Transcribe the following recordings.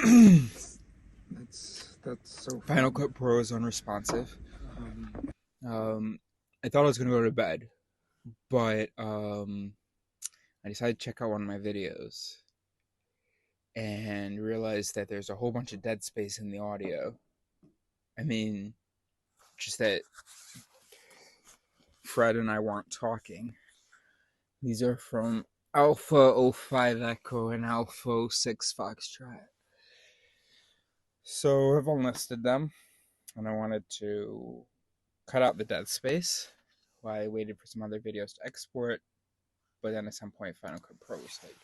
That's so Final funny. Cut Pro is unresponsive. I thought I was gonna go to bed, but I decided to check out one of my videos and realized that there's a whole bunch of dead space in the audio. I mean, just that Fred and I weren't talking. These are from Alpha oh 05 Echo and Alpha oh 06 Foxtrot. So I've unlisted them, and I wanted to cut out the dead space while I waited for some other videos to export. But then at some point, Final Cut Pro was like,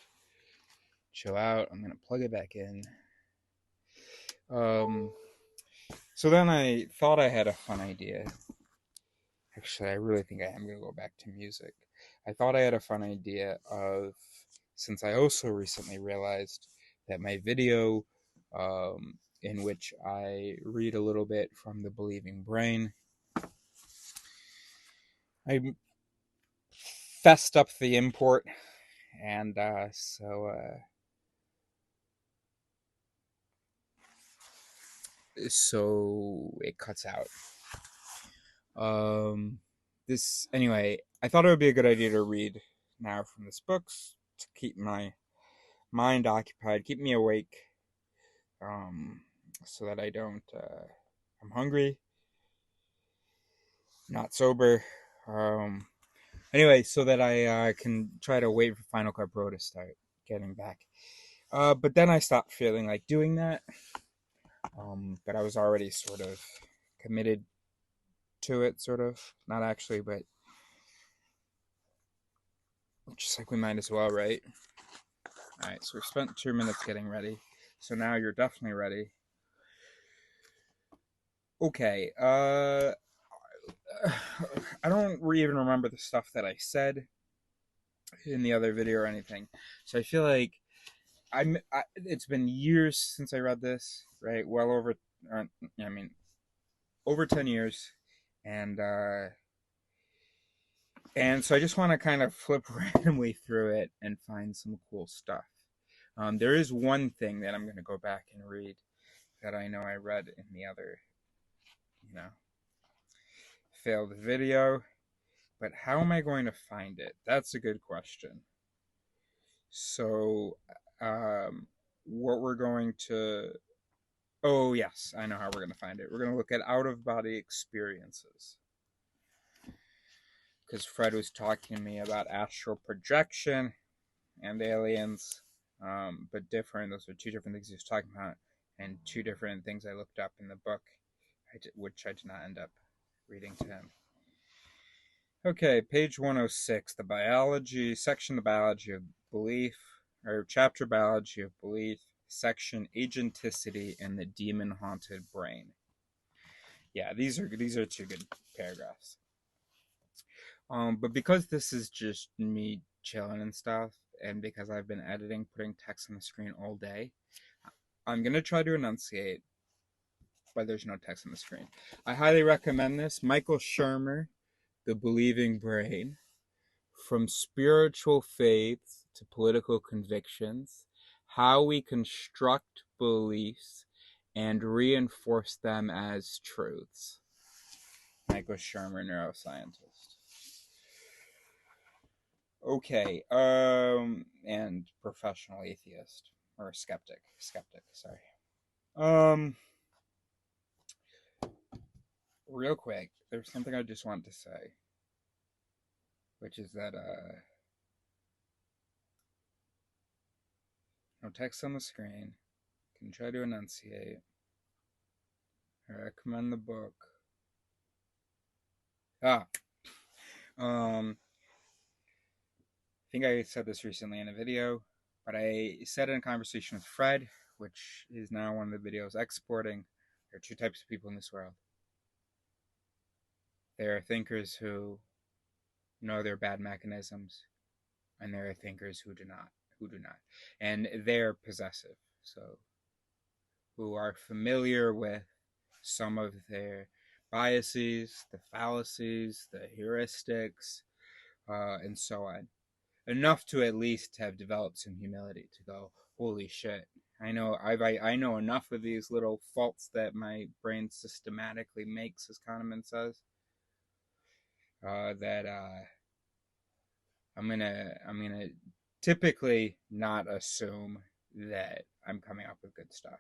chill out, I'm gonna plug it back in. Um, so then I thought I had a fun idea. Actually, I really think I am gonna go back to music. I thought I had a fun idea of, since I also recently realized that my video, in which I read a little bit from The Believing Brain, I fessed up the import, and so it cuts out. Um, this anyway. I thought it would be a good idea to read now from this book to keep my mind occupied, keep me awake, um, so that I don't. I'm hungry, not sober. Um, anyway, so that I can try to wait for Final Cut Pro to start getting back. But then I stopped feeling like doing that. But I was already sort of committed to it, sort of. Not actually, but just like we might as well, right? Alright, so we've spent 2 minutes getting ready. So now you're definitely ready. Okay, I don't even remember the stuff that I said in the other video or anything. So I feel like it's been years since I read this, right? Well over, I mean, over 10 years. And, uh, and so I just want to kind of flip randomly through it and find some cool stuff. There is one thing that I'm going to go back and read that I know I read in the other, you know, failed video. But how am I going to find it? That's a good question. So, um, what we're going to. Oh, yes, I know how we're going to find it. We're going to look at out of body experiences. Because Fred was talking to me about astral projection and aliens, but different. Those are two different things he was talking about, and two different things I looked up in the book, which I did not end up reading to him. Okay, page 106, the biology section, the biology of belief, or chapter biology of belief, section agenticity and the demon haunted brain. Yeah, these are two good paragraphs. But because this is just me chilling and stuff, and because I've been editing, putting text on the screen all day, I'm gonna try to enunciate, but there's no text on the screen. I highly recommend this. Michael Shermer, The Believing Brain. From spiritual faiths to political convictions, how we construct beliefs and reinforce them as truths. Michael Shermer, neuroscientist. Okay, and professional atheist or skeptic, sorry. Um, real quick, there's something I just want to say, which is that no text on the screen. Can try to enunciate. I recommend the book. Ah, I think I said this recently in a video, but I said in a conversation with Fred, which is now one of the videos exporting. There are two types of people in this world. There are thinkers who know their bad mechanisms, and there are thinkers who do not, and they're possessive. So, who are familiar with some of their biases, the fallacies, the heuristics, and so on. Enough to at least have developed some humility to go, holy shit, I know enough of these little faults that my brain systematically makes, as Kahneman says, that I'm gonna typically not assume that I'm coming up with good stuff.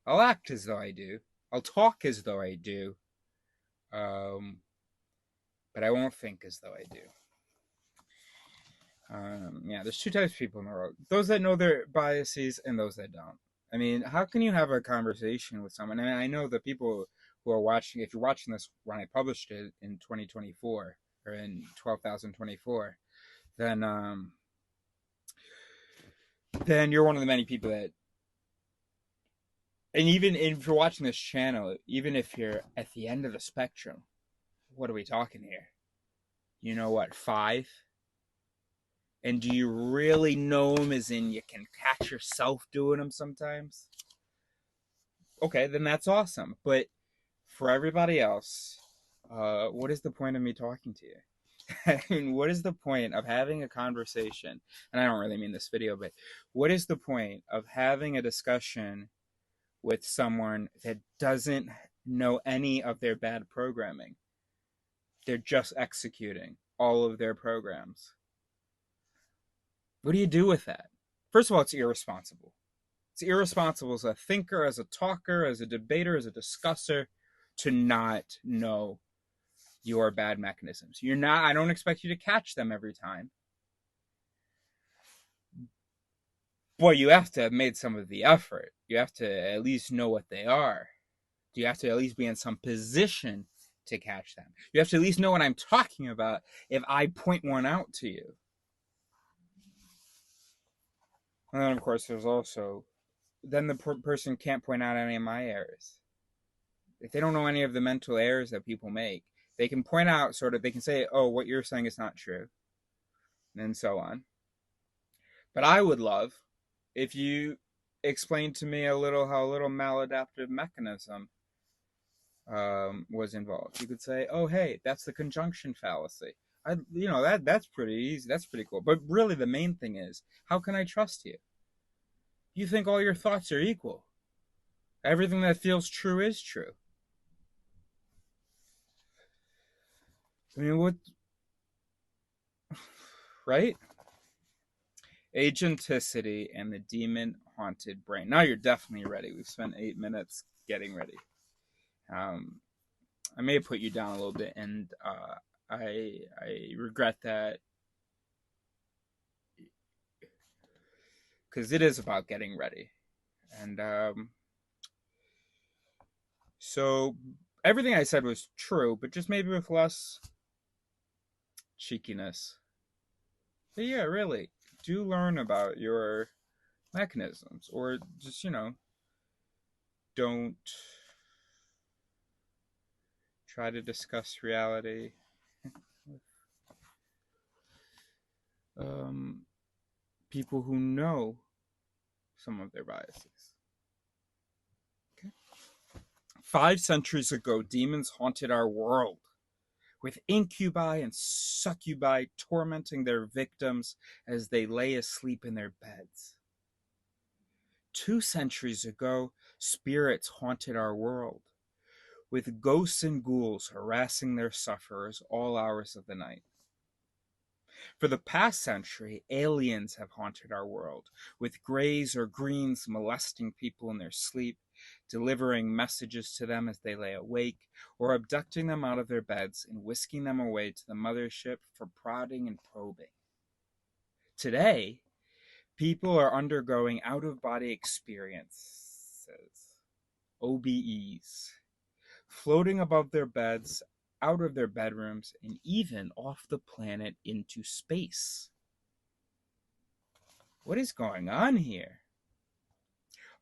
I'll act as though I do. I'll talk as though I do. Um, but I won't think as though I do. Yeah, there's two types of people in the world: those that know their biases and those that don't. I mean, how can you have a conversation with someone? I mean, I know the people who are watching. If you're watching this when I published it in 2024 or in 12,024, then then you're one of the many people that. And even if you're watching this channel, even if you're at the end of the spectrum, what are we talking here? You know what, five? And do you really know them as in you can catch yourself doing them sometimes? Okay, then that's awesome. But for everybody else, what is the point of me talking to you? I mean, what is the point of having a conversation? And I don't really mean this video, but what is the point of having a discussion with someone that doesn't know any of their bad programming? They're just executing all of their programs. What do you do with that? First of all, it's irresponsible. It's irresponsible as a thinker, as a talker, as a debater, as a discusser to not know your bad mechanisms. You're not, I don't expect you to catch them every time. But you have to have made some of the effort. You have to at least know what they are. You have to at least be in some position to catch them. You have to at least know what I'm talking about if I point one out to you. And then, of course, there's also, then the person can't point out any of my errors. If they don't know any of the mental errors that people make, they can point out sort of, they can say, oh, what you're saying is not true, and so on. But I would love if you explained to me a little how a little maladaptive mechanism was involved. You could say, oh, hey, that's the conjunction fallacy. That's pretty easy. That's pretty cool. But really, the main thing is, how can I trust you? You think all your thoughts are equal. Everything that feels true is true. I mean, what, right? Agenticity and the demon haunted brain. Now you're definitely ready. We've spent 8 minutes getting ready. I may have put you down a little bit, and I regret that because it is about getting ready. And so everything I said was true, but just maybe with less cheekiness. But yeah, really, do learn about your mechanisms, or just don't try to discuss reality with um, people who know some of their biases. Okay. 5 centuries ago, demons haunted our world, with incubi and succubi tormenting their victims as they lay asleep in their beds. 2 centuries ago, spirits haunted our world, with ghosts and ghouls harassing their sufferers all hours of the night. For the past century, aliens have haunted our world, with grays or greens molesting people in their sleep, delivering messages to them as they lay awake, or abducting them out of their beds and whisking them away to the mothership for prodding and probing. Today, people are undergoing out-of-body experiences, OBEs, floating above their beds, out of their bedrooms, and even off the planet into space. What is going on here?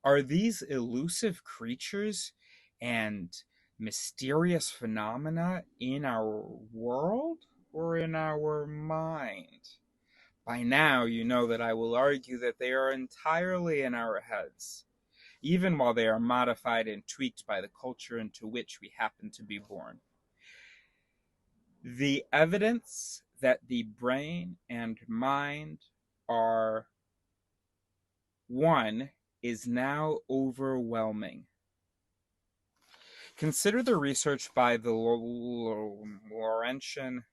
Are these elusive creatures and mysterious phenomena in our world or in our mind? By now, you know that I will argue that they are entirely in our heads, even while they are modified and tweaked by the culture into which we happen to be born. The evidence that the brain and mind are one is now overwhelming. Consider the research by the Laurentian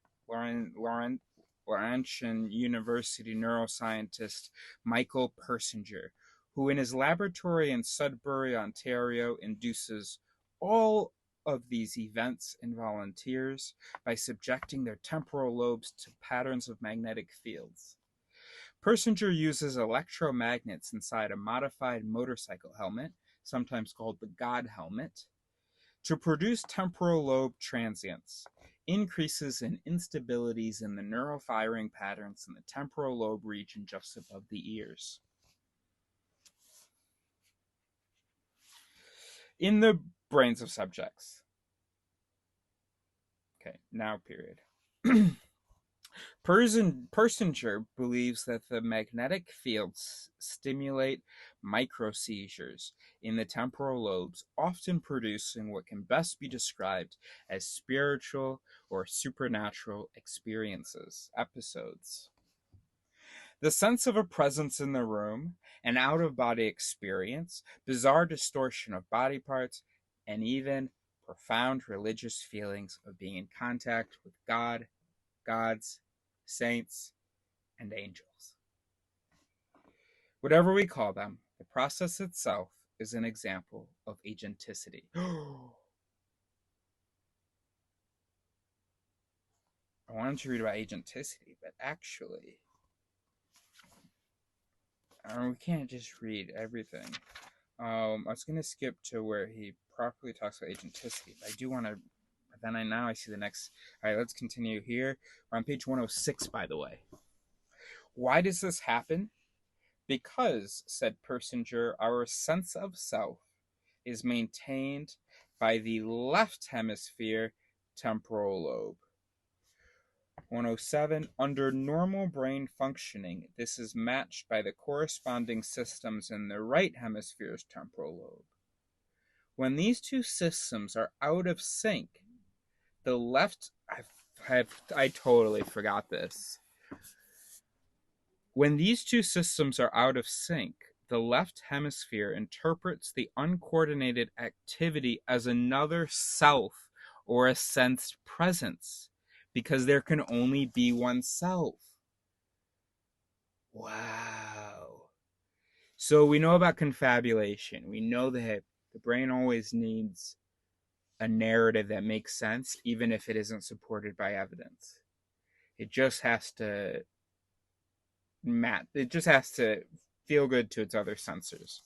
University neuroscientist Michael Persinger, who in his laboratory in Sudbury, Ontario, induces all of these events in volunteers by subjecting their temporal lobes to patterns of magnetic fields. Persinger uses electromagnets inside a modified motorcycle helmet, sometimes called the God helmet, to produce temporal lobe transients, increases in instabilities in the neural firing patterns in the temporal lobe region just above the ears. In the brains of subjects. Okay, now period. Persinger believes that the magnetic fields stimulate microseizures in the temporal lobes, often producing what can best be described as spiritual or supernatural episodes. The sense of a presence in the room, an out of body experience, bizarre distortion of body parts, and even profound religious feelings of being in contact with God, gods, saints, and angels. Whatever we call them, the process itself is an example of agenticity. I wanted to read about agenticity, but actually, we can't just read everything. I was going to skip to where he properly talks about agenticity, but I do want to. Then I see the next. All right, let's continue here. We're on page 106, by the way. Why does this happen? Because, said Persinger, our sense of self is maintained by the left hemisphere temporal lobe. 107. Under normal brain functioning, this is matched by the corresponding systems in the right hemisphere's temporal lobe. When these two systems are out of sync, the left. I totally forgot this. When these two systems are out of sync, the left hemisphere interprets the uncoordinated activity as another self or a sensed presence, because there can only be one self. Wow. So we know about confabulation. We know that the brain always needs a narrative that makes sense, even if it isn't supported by evidence. It just has to feel good to its other sensors.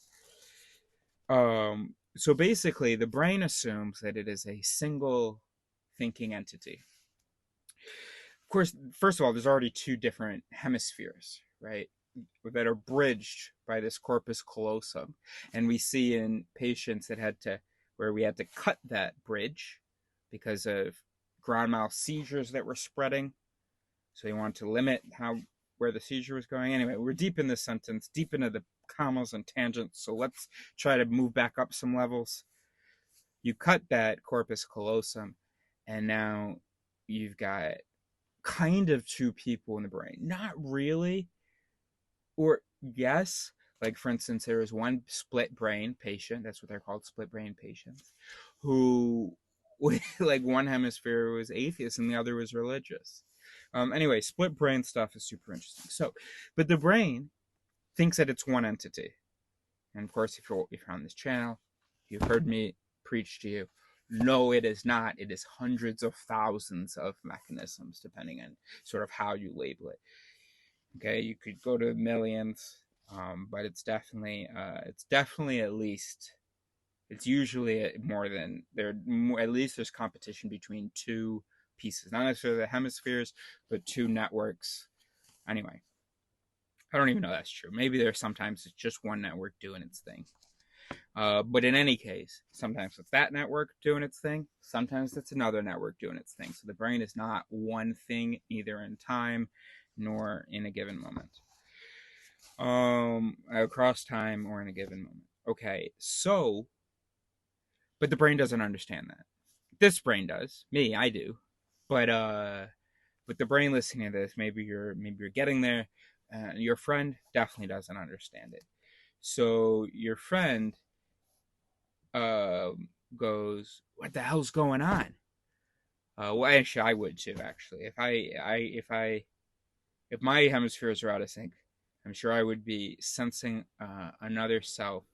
So basically, the brain assumes that it is a single thinking entity. Of course, first of all, there's already two different hemispheres, right, that are bridged by this corpus callosum. And we see in patients where we had to cut that bridge because of grand mal seizures that were spreading. So you want to limit where the seizure was going. Anyway, we're deep in this sentence, deep into the commas and tangents. So let's try to move back up some levels. You cut that corpus callosum, and now you've got kind of two people in the brain. Not really. Or yes, like for instance, there was one split brain patient, that's what they're called, split brain patients, who like one hemisphere was atheist and the other was religious. Anyway, split brain stuff is super interesting. So, but the brain thinks that it's one entity. And of course, if you're on this channel, you've heard me preach to you. No, it is not. It is hundreds of thousands of mechanisms, depending on sort of how you label it. Okay, you could go to millions, but it's definitely at least. It's usually more than at least there's competition between two pieces, not necessarily the hemispheres, but two networks. Anyway, I don't even know that's true. Maybe there's sometimes it's just one network doing its thing. But in any case, sometimes it's that network doing its thing. Sometimes it's another network doing its thing. So the brain is not one thing, either in time nor in a given moment. Across time or in a given moment. Okay, so, but the brain doesn't understand that. This brain does. Me, I do. But with the brain listening to this, maybe you're getting there. Your friend definitely doesn't understand it. So your friend goes, "What the hell's going on?" Well, actually, I would too. Actually, if my hemispheres are out of sync, I'm sure I would be sensing another self,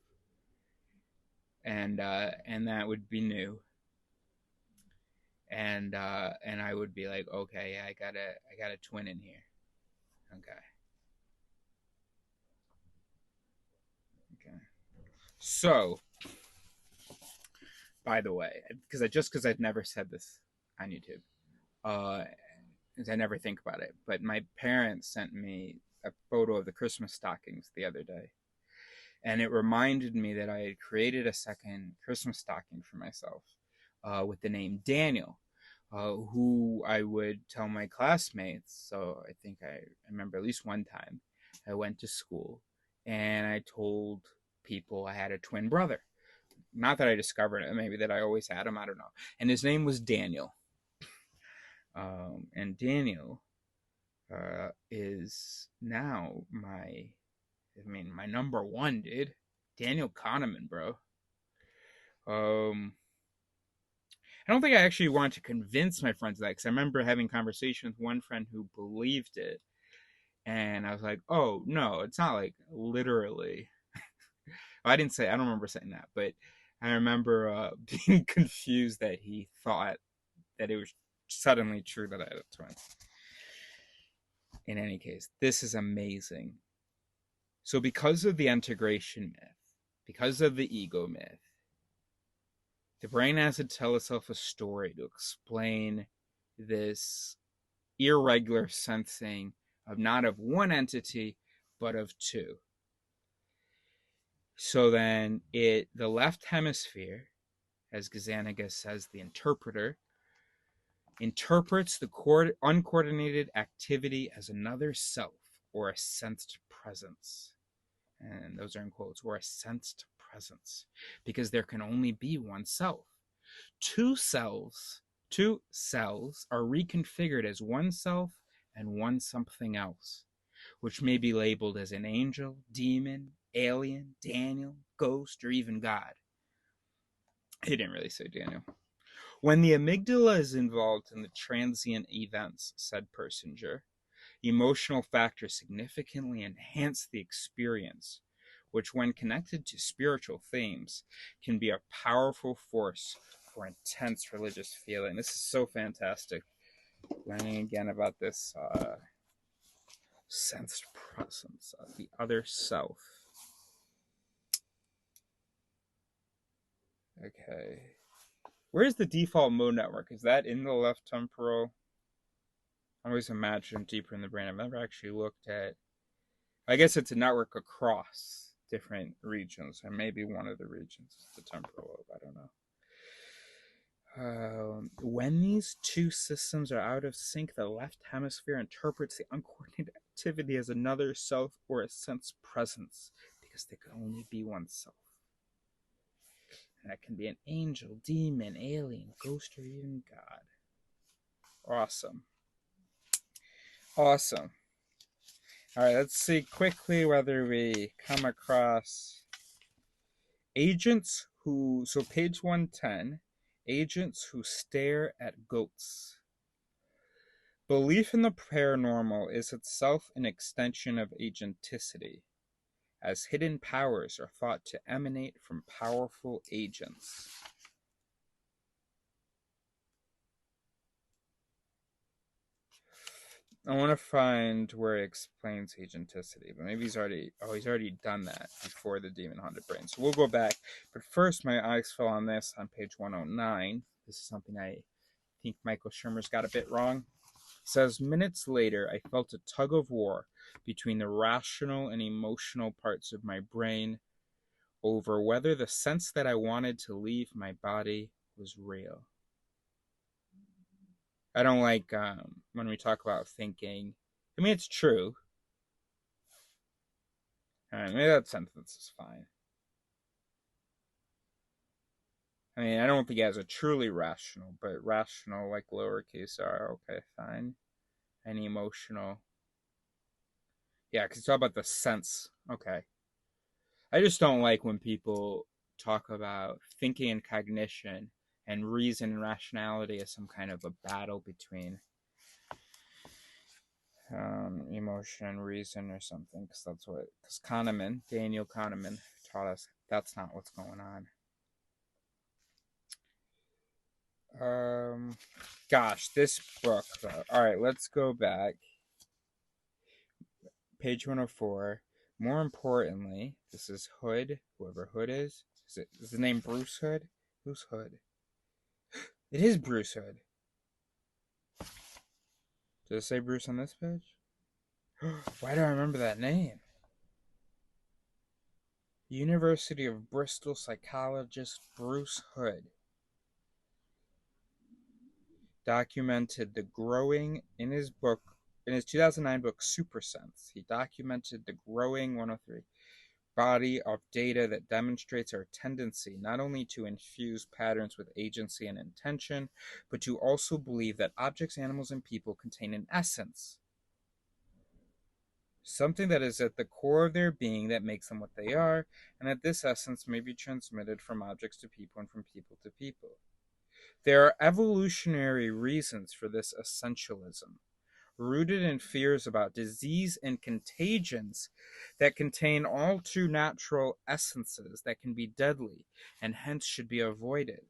and that would be new, and I would be like, okay, yeah, I got a twin in here. Okay, okay. So, by the way, because I'd never said this on YouTube, uh, because I never think about it, but my parents sent me a photo of the Christmas stockings the other day, and it reminded me that I had created a second Christmas stocking for myself with the name Daniel, who I would tell my classmates. So I think I remember at least one time I went to school and I told people I had a twin brother. Not that I discovered it, maybe that I always had him, I don't know. And his name was Daniel. And Daniel is now my number one, dude. Daniel Kahneman, bro. Um, I don't think I actually wanted to convince my friends of that because I remember having conversations with one friend who believed it, and I was like, "Oh no, it's not like literally." Well, I don't remember saying that, but I remember being confused that he thought that it was suddenly true that I had a twin. In any case, this is amazing. So, because of the integration myth, because of the ego myth, the brain has to tell itself a story to explain this irregular sensing of not of one entity but of two. So then the left hemisphere, as Gazaniga says, the interpreter, interprets the uncoordinated activity as another self or a sensed presence. And those are in quotes, or a sensed presence, because there can only be one self. Two cells, two cells are reconfigured as one self and one something else, which may be labeled as an angel, demon, alien, Daniel, ghost, or even God. He didn't really say Daniel. When the amygdala is involved in the transient events, said Persinger, emotional factors significantly enhance the experience, which, when connected to spiritual themes, can be a powerful force for intense religious feeling. This is so fantastic. Learning again about this sensed presence of the other self. Okay. Where's the default mode network? Is that in the left temporal? I always imagine deeper in the brain. I've never actually looked at. I guess it's a network across different regions, and maybe one of the regions is the temporal lobe. I don't know. When these two systems are out of sync, the left hemisphere interprets the uncoordinated activity as another self or a sense presence, because there can only be one self. And that can be an angel, demon, alien, ghost, or even God. Awesome. Awesome. All right, let's see quickly whether we come across agents who. So, page 110, agents who stare at goats. Belief in the paranormal is itself an extension of agenticity, as hidden powers are thought to emanate from powerful agents. I want to find where it explains agenticity, but maybe he's already done that before the demon haunted brain. So we'll go back. But first, my eyes fell on this on page 109. This is something I think Michael Shermer's got a bit wrong. It says, minutes later, I felt a tug of war between the rational and emotional parts of my brain over whether the sense that I wanted to leave my body was real. I don't like when we talk about thinking. I mean, it's true. All right, maybe that sentence is fine. I mean, I don't think it has a truly rational, but rational like lowercase r. Okay, fine. And emotional. Yeah, because it's all about the sense. Okay. I just don't like when people talk about thinking and cognition and reason and rationality as some kind of a battle between emotion and reason or something, because that's what, because Daniel Kahneman taught us that's not what's going on. Um, Gosh, this book, though. All right, let's go back. Page 104. More importantly, this is Hood, whoever Hood is. Is the name Bruce Hood? Who's Hood? It is Bruce Hood. Does it say Bruce on this page? Why do I remember that name? University of Bristol psychologist Bruce Hood documented the growing in his 2009 book Super Sense. He documented the growing 103 body of data that demonstrates our tendency not only to infuse patterns with agency and intention, but to also believe that objects, animals, and people contain an essence, something that is at the core of their being that makes them what they are, and that this essence may be transmitted from objects to people and from people to people. There are evolutionary reasons for this essentialism, rooted in fears about disease and contagions that contain all too natural essences that can be deadly and hence should be avoided.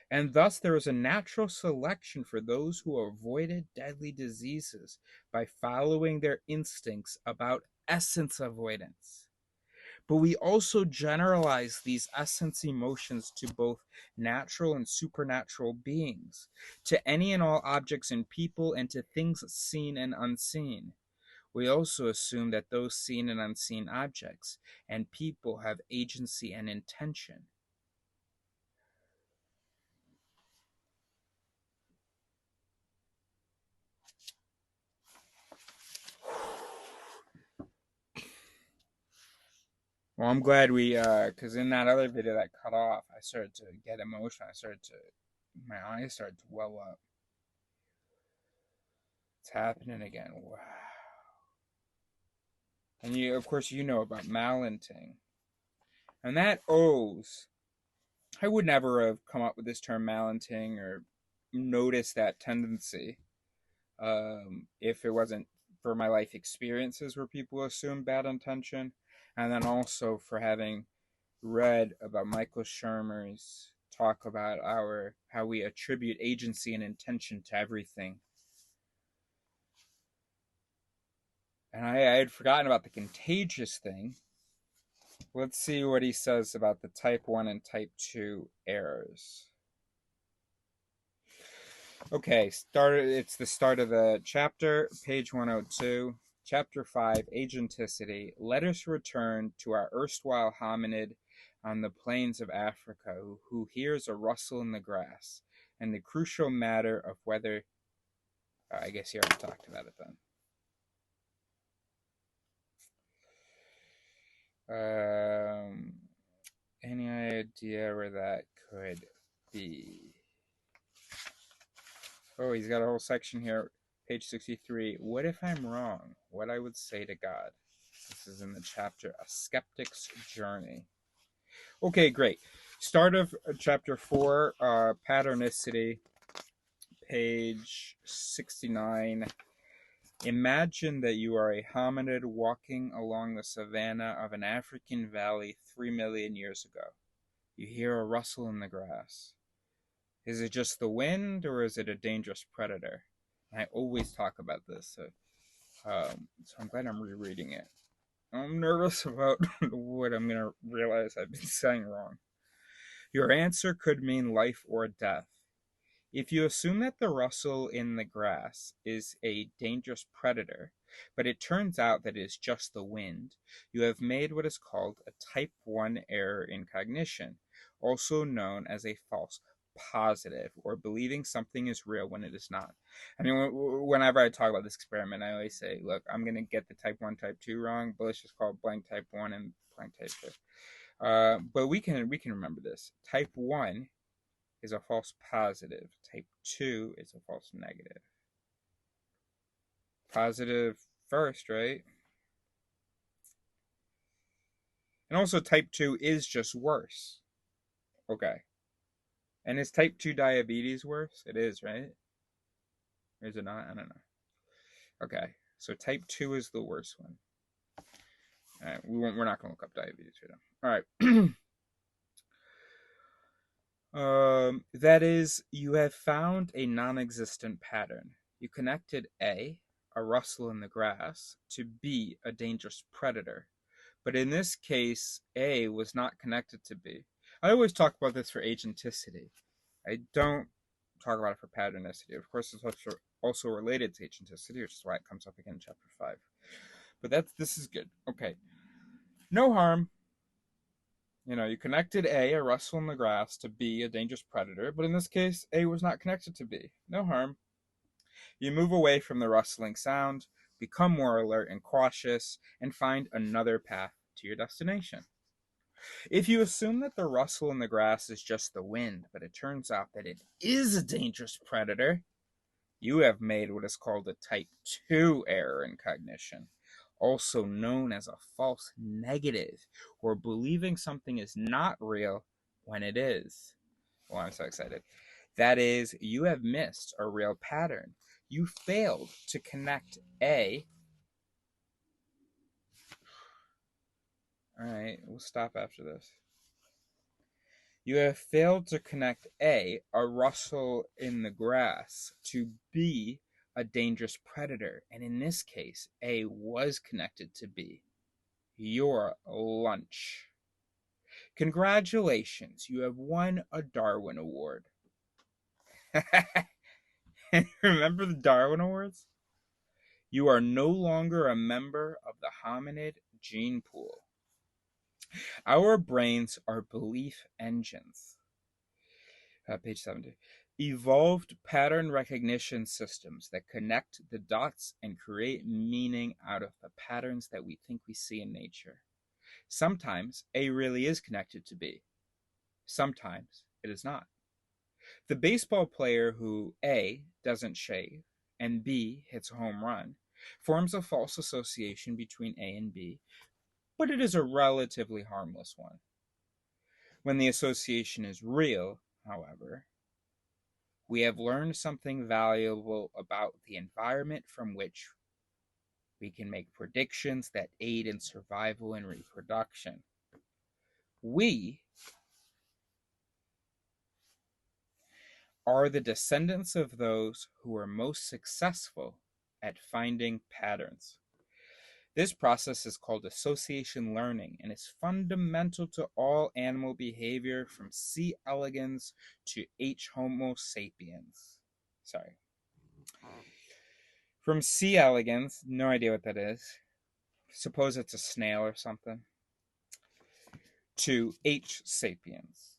And thus there is a natural selection for those who avoided deadly diseases by following their instincts about essence avoidance. But we also generalize these essence emotions to both natural and supernatural beings, to any and all objects and people, and to things seen and unseen. We also assume that those seen and unseen objects and people have agency and intention. Well, I'm glad because in that other video that cut off, I started to get emotional. My eyes started to well up. It's happening again. Wow. And of course, you know about malenting. And that owes, I would never have come up with this term malenting or noticed that tendency if it wasn't for my life experiences where people assume bad intention. And then also for having read about Michael Shermer's talk about how we attribute agency and intention to everything. And I had forgotten about the contagious thing. Let's see what he says about the type 1 and type 2 errors. Okay, it's the start of the chapter, page 102, chapter 5, Agenticity. Let us return to our erstwhile hominid on the plains of Africa who hears a rustle in the grass, and the crucial matter of whether. I guess you already talked about it then. Any idea where that could be? Oh, he's got a whole section here, page 63. What if I'm wrong? What I would say to God. This is in the chapter A Skeptic's Journey. Okay, great. Start of chapter 4, Patternicity, page 69. Imagine that you are a hominid walking along the savanna of an African valley 3 million years ago. You hear a rustle in the grass. Is it just the wind, or is it a dangerous predator? And I always talk about this, so I'm glad I'm rereading it. I'm nervous about what I'm going to realize I've been saying wrong. Your answer could mean life or death. If you assume that the rustle in the grass is a dangerous predator, but it turns out that it is just the wind, you have made what is called a type 1 error in cognition, also known as a false positive, or believing something is real when it is not. I mean, whenever I talk about this experiment, I always say, look, I'm going to get the type 1, type 2 wrong, but let's just call it blank type 1 and blank type 2. But we can remember this. Type 1 is a false positive. Type 2 is a false negative. Positive first, right? And also, type 2 is just worse. Okay. And is type 2 diabetes worse? It is, right? Or is it not? I don't know. Okay. So type 2 is the worst one. All right. We're not going to look up diabetes right now. All right. That is, you have found a non existent pattern. You connected a rustle in the grass, to B, a dangerous predator. But in this case, A was not connected to B. I always talk about this for agenticity. I don't talk about it for patternicity. Of course, it's also related to agenticity, which is why it comes up again in chapter 5. But this is good. Okay. No harm. You connected a rustle in the grass, to B, a dangerous predator, but in this case, A was not connected to B. No harm. You move away from the rustling sound, become more alert and cautious, and find another path to your destination. If you assume that the rustle in the grass is just the wind, but it turns out that it is a dangerous predator, you have made what is called a type 2 error in cognition, also known as a false negative, or believing something is not real when it is. Oh, I'm so excited. That is, you have missed a real pattern. You failed to connect A. All right, we'll stop after this. You have failed to connect a rustle in the grass, to B, a dangerous predator. And in this case, A was connected to B, your lunch. Congratulations, you have won a Darwin Award. Remember the Darwin Awards? You are no longer a member of the hominid gene pool. Our brains are belief engines. Page 70. Evolved pattern recognition systems that connect the dots and create meaning out of the patterns that we think we see in nature. Sometimes A really is connected to B. Sometimes it is not. The baseball player who A, doesn't shave, and B, hits a home run, forms a false association between A and B, but it is a relatively harmless one. When the association is real, however, we have learned something valuable about the environment from which we can make predictions that aid in survival and reproduction. We are the descendants of those who were most successful at finding patterns. This process is called association learning and is fundamental to all animal behavior from C. elegans to H. Homo sapiens. Sorry. From C. elegans, no idea what that is. Suppose it's a snail or something. To H. sapiens.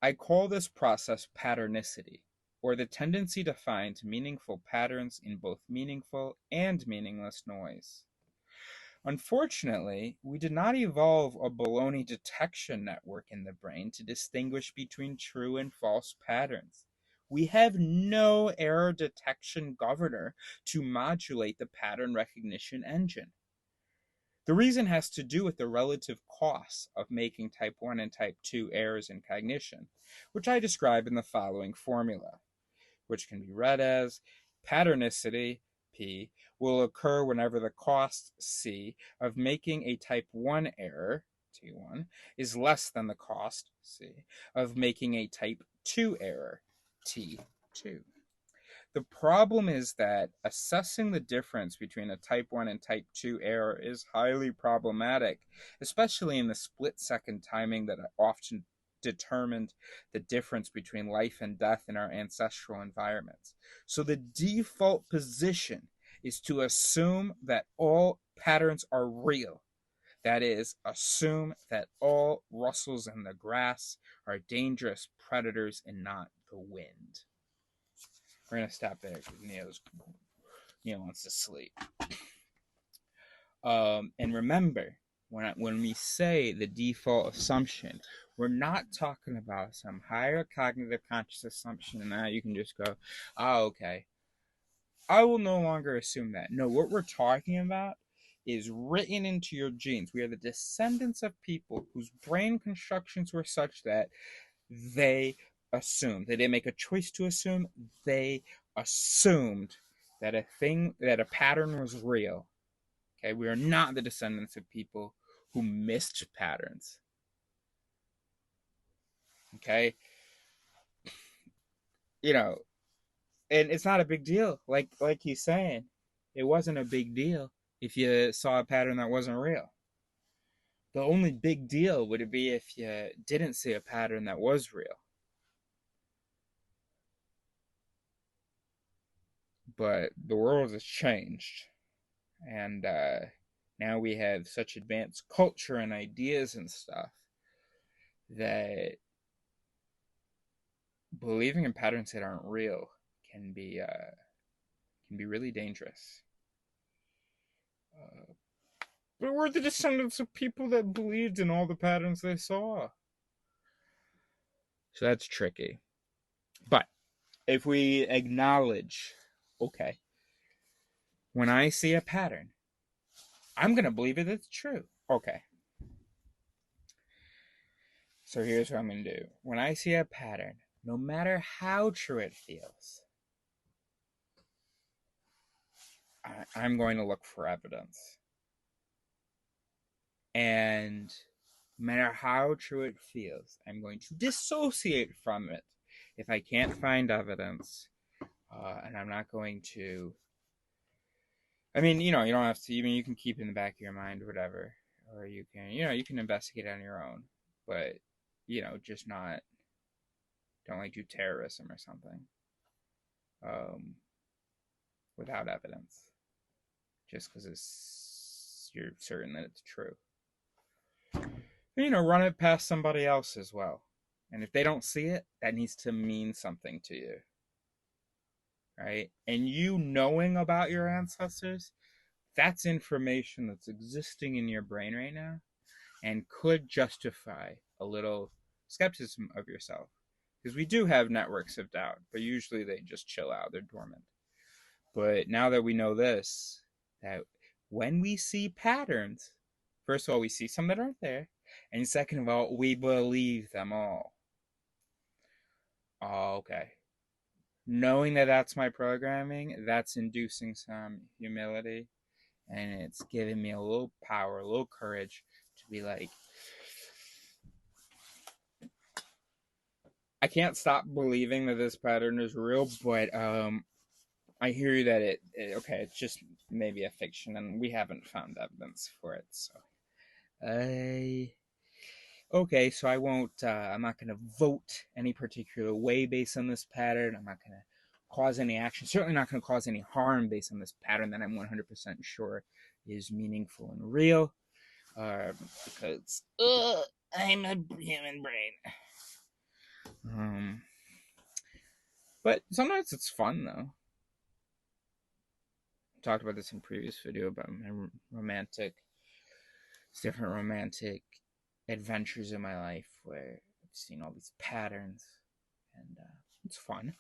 I call this process patternicity, or the tendency to find meaningful patterns in both meaningful and meaningless noise. Unfortunately, we did not evolve a baloney detection network in the brain to distinguish between true and false patterns. We have no error detection governor to modulate the pattern recognition engine. The reason has to do with the relative costs of making type 1 and type 2 errors in cognition, which I describe in the following formula, which can be read as patternicity, P, will occur whenever the cost, C, of making a type 1 error, T1, is less than the cost, C, of making a type 2 error, T2. The problem is that assessing the difference between a type 1 and type 2 error is highly problematic, especially in the split-second timing that often determined the difference between life and death in our ancestral environments. So the default position is to assume that all patterns are real. That is, assume that all rustles in the grass are dangerous predators and not the wind. We're going to stop there because Neil wants to sleep. And remember, when we say the default assumption, we're not talking about some higher cognitive conscious assumption and now you can just go, oh, okay, I will no longer assume that. No, what we're talking about is written into your genes. We are the descendants of people whose brain constructions were such that they assumed. They didn't make a choice to assume. They assumed that a pattern was real. Okay, we are not the descendants of people who missed patterns. Okay, you know, and it's not a big deal. Like he's saying, it wasn't a big deal if you saw a pattern that wasn't real. The only big deal would it be if you didn't see a pattern that was real. But the world has changed, and now we have such advanced culture and ideas and stuff that believing in patterns that aren't real can be really dangerous. Uh, but we're the descendants of people that believed in all the patterns they saw, so that's tricky. But if we acknowledge, okay, when I see a pattern, I'm gonna believe it. It's true. Okay, so here's what I'm gonna do. When I see a pattern, no matter how true it feels, I'm going to look for evidence. And no matter how true it feels, I'm going to dissociate from it if I can't find evidence. And I'm not going to. I mean, you don't have to. I mean, you can keep it in the back of your mind, or whatever, or you can investigate on your own. But, just not. Don't like do terrorism or something. Um, without evidence, just because you're certain that it's true. Run it past somebody else as well. And if they don't see it, that needs to mean something to you. Right? And you knowing about your ancestors, that's information that's existing in your brain right now and could justify a little skepticism of yourself. Because we do have networks of doubt, but usually they just chill out, they're dormant. But now that we know this, that when we see patterns, first of all, we see some that aren't there, and second of all, we believe them all. Oh, okay. Knowing that that's my programming, that's inducing some humility, and it's giving me a little power, a little courage to be like, I can't stop believing that this pattern is real, but I hear you that okay, it's just maybe a fiction, and we haven't found evidence for it. So, okay, so I won't. I'm not going to vote any particular way based on this pattern. I'm not going to cause any action. Certainly not going to cause any harm based on this pattern that I'm 100% sure is meaningful and real. Because I'm a human brain. But sometimes it's fun though. I talked about this in a previous video about my different romantic adventures in my life where I've seen all these patterns, and it's fun.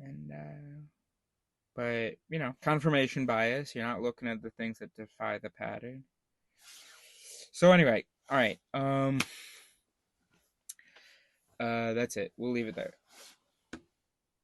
And but confirmation bias. You're not looking at the things that defy the pattern. So anyway, all right. That's it. We'll leave it there.